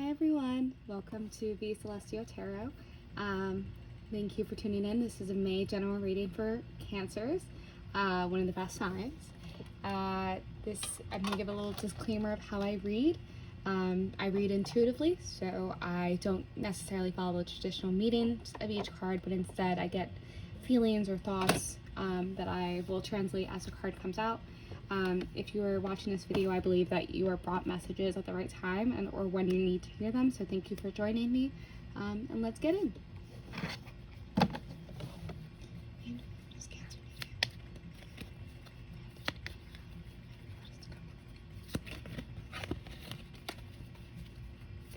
Hi everyone, welcome to the Celestial Tarot. Thank you for tuning in. This is a May general reading for Cancers, one of the best signs. I'm going to give a little disclaimer of how I read. I read intuitively, so I don't necessarily follow the traditional meanings of each card, but instead I get feelings or thoughts that I will translate as the card comes out. If you are watching this video, I believe that you are brought messages at the right time or when you need to hear them. So thank you for joining me, and let's get in. I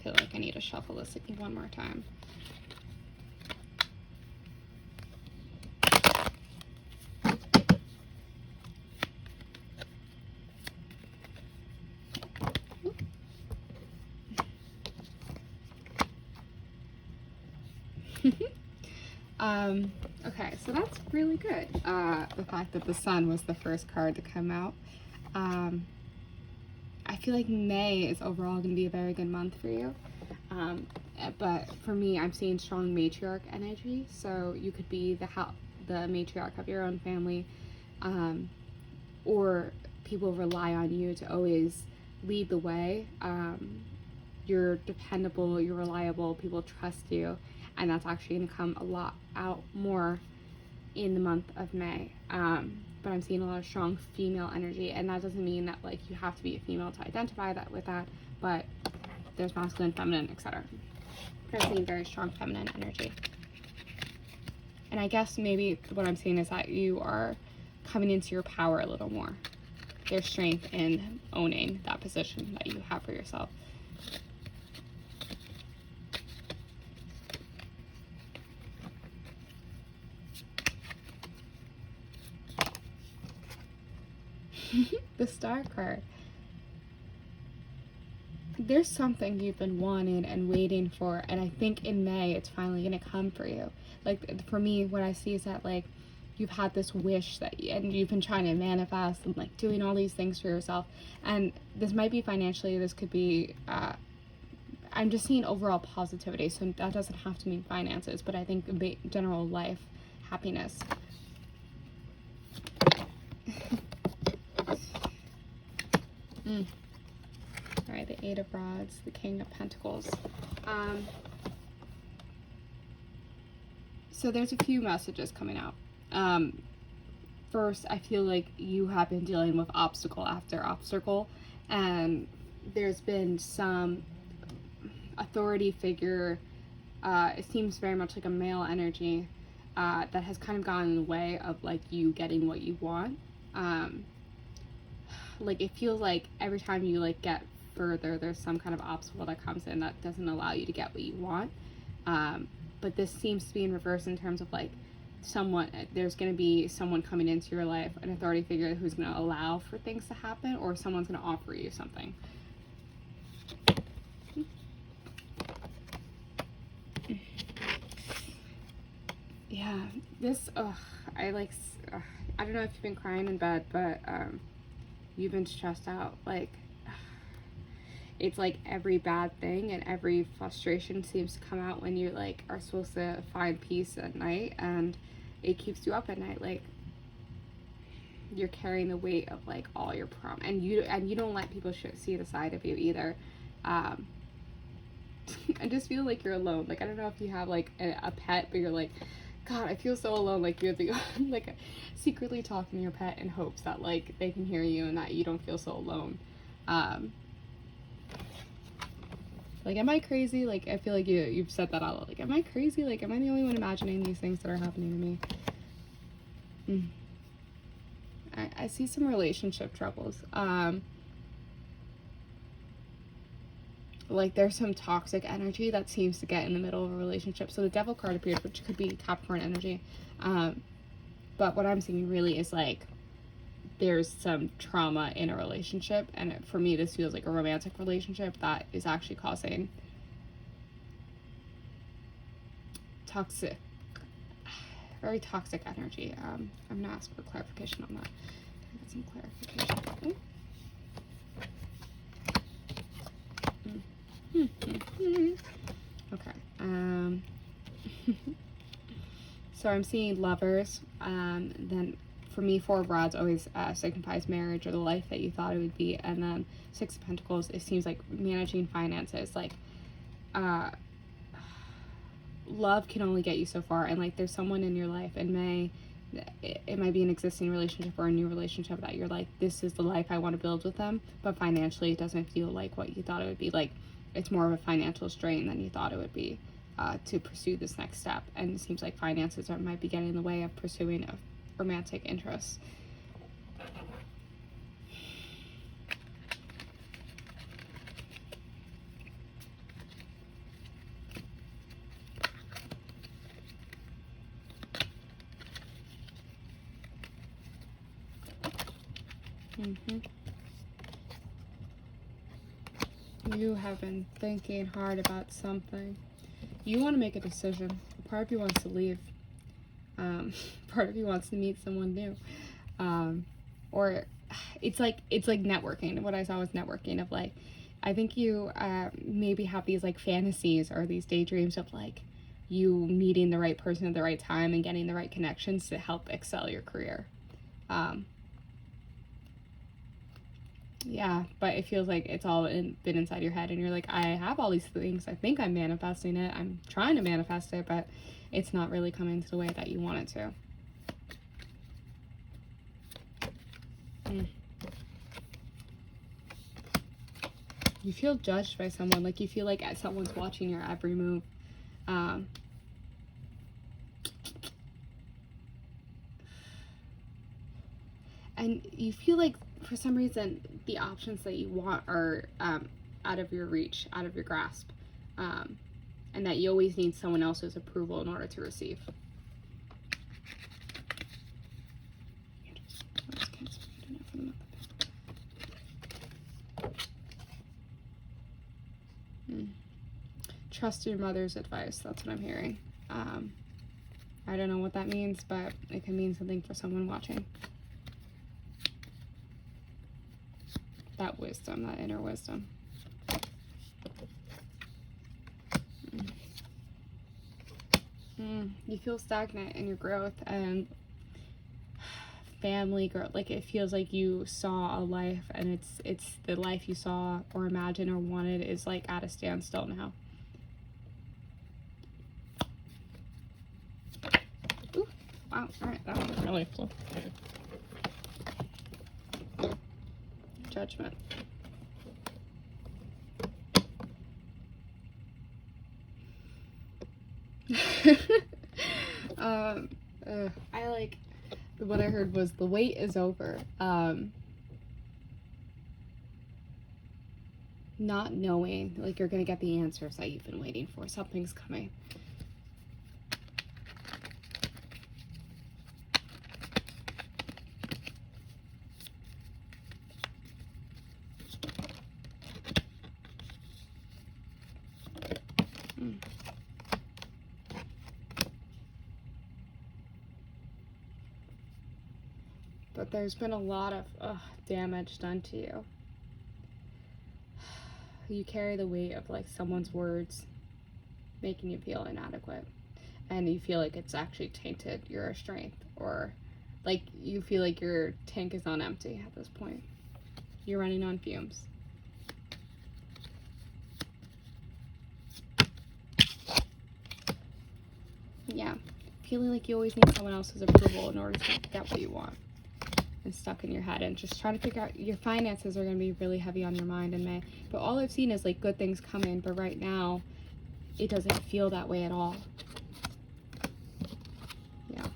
feel like I need to shuffle this one more time. Okay, so that's really good. The fact that the sun was the first card to come out. I feel like May is overall going to be a very good month for you. But for me, I'm seeing strong matriarch energy. So you could be the matriarch of your own family, or people rely on you to always lead the way. You're dependable, you're reliable, people trust you, and that's actually going to come a lot out more in the month of May. But I'm seeing a lot of strong female energy, and that doesn't mean that like you have to be a female to identify that with that, but there's masculine, feminine, etc. I'm seeing very strong feminine energy. And I guess maybe what I'm seeing is that you are coming into your power a little more. There's strength in owning that position that you have for yourself. The Star card. There's something you've been wanting and waiting for, and I think in May it's finally gonna come for you. Like for me, what I see is that like you've had this wish and you've been trying to manifest and like doing all these things for yourself. And this might be financially, this could be I'm just seeing overall positivity, so that doesn't have to mean finances, but I think general life happiness. All right, the Eight of Rods, the King of Pentacles. So there's a few messages coming out. First, I feel like you have been dealing with obstacle after obstacle, and there's been some authority figure, it seems very much like a male energy, that has kind of gotten in the way of like you getting what you want. Like it feels like every time you like get further, there's some kind of obstacle that comes in that doesn't allow you to get what you want. But this seems to be in reverse in terms of like there's going to be someone coming into your life, an authority figure who's going to allow for things to happen, or someone's going to offer you something. Yeah, this, I don't know if you've been crying in bed, but you've been stressed out. Like, it's like every bad thing and every frustration seems to come out when you like are supposed to find peace at night, and it keeps you up at night. Like you're carrying the weight of like all your and you don't let people see the side of you either. I just feel like you're alone. Like I don't know if you have like a pet, but you're like, God, I feel so alone. Like you have to go like secretly talking to your pet in hopes that like they can hear you and that you don't feel so alone. Like, am I crazy? Like, I feel like you've said that out loud. Like, am I crazy? Like, am I the only one imagining these things that are happening to me? I see some relationship troubles. Like, there's some toxic energy that seems to get in the middle of a relationship. So the Devil card appeared, which could be Capricorn energy. But what I'm seeing really is, like, there's some trauma in a relationship, and for me this feels like a romantic relationship that is actually causing very toxic energy. I'm gonna ask for clarification on that. Get some clarification. Okay. So I'm seeing Lovers. Then for me, Four of Rods always signifies marriage or the life that you thought it would be. And then Six of Pentacles, it seems like managing finances. Like, love can only get you so far. And like, there's someone in your life, and it might be an existing relationship or a new relationship that you're like, this is the life I want to build with them. But financially, it doesn't feel like what you thought it would be. Like, it's more of a financial strain than you thought it would be. To pursue this next step, and it seems like finances might be getting in the way of pursuing a romantic interest. You have been thinking hard about something. You want to make a decision. Part of you wants to leave. Part of you wants to meet someone new. Or it's like networking. What I saw was networking of like, I think you maybe have these like fantasies or these daydreams of like you meeting the right person at the right time and getting the right connections to help excel your career. Yeah, but it feels like it's all been inside your head, and you're like, I have all these things. I think I'm manifesting it. I'm trying to manifest it, but it's not really coming to the way that you want it to. You feel judged by someone. Like, you feel like someone's watching your every move. And you feel like, for some reason, the options that you want are out of your reach, out of your grasp. And that you always need someone else's approval in order to receive. Trust your mother's advice. That's what I'm hearing. I don't know what that means, but it can mean something for someone watching. That wisdom, that inner wisdom. You feel stagnant in your growth and family growth. Like, it feels like you saw a life, and it's the life you saw or imagined or wanted is like at a standstill now. Ooh, wow, alright, that one really flew. Judgment. I like, what I heard was the wait is over. Not knowing, like, you're gonna get the answers that you've been waiting for. Something's coming. But there's been a lot of damage done to you. You carry the weight of like someone's words making you feel inadequate, and you feel like it's actually tainted your strength, or like you feel like your tank is on empty at this point. You're running on fumes. Yeah, feeling like you always need someone else's approval in order to get what you want. And stuck in your head, and just trying to figure out, your finances are going to be really heavy on your mind in May. But all I've seen is like good things coming, but right now it doesn't feel that way at all. Yeah.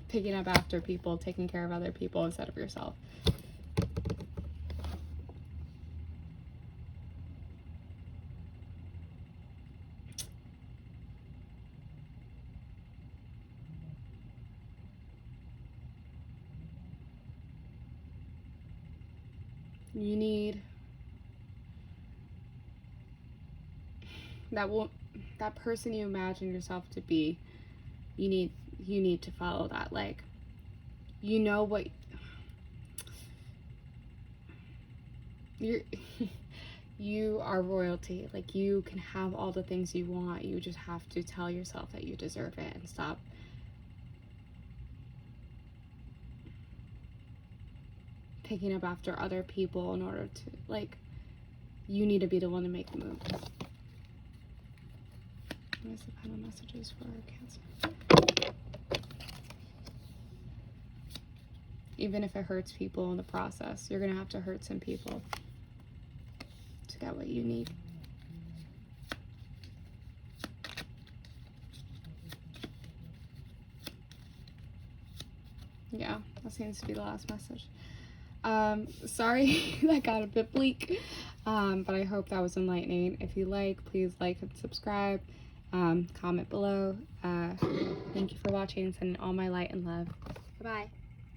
Picking up after people, taking care of other people instead of yourself. You need that person you imagine yourself to be. You need to follow that. Like, you know what You are royalty. Like, you can have all the things you want. You just have to tell yourself that you deserve it and stop picking up after other people in order to, like, you need to be the one to make the move. What is the final messages for Cancer? Even if it hurts people in the process, you're gonna have to hurt some people to get what you need. Yeah, that seems to be the last message. Sorry that got a bit bleak, but I hope that was enlightening. If you like, please like and subscribe, comment below. Thank you for watching, and sending all my light and love. Bye-bye.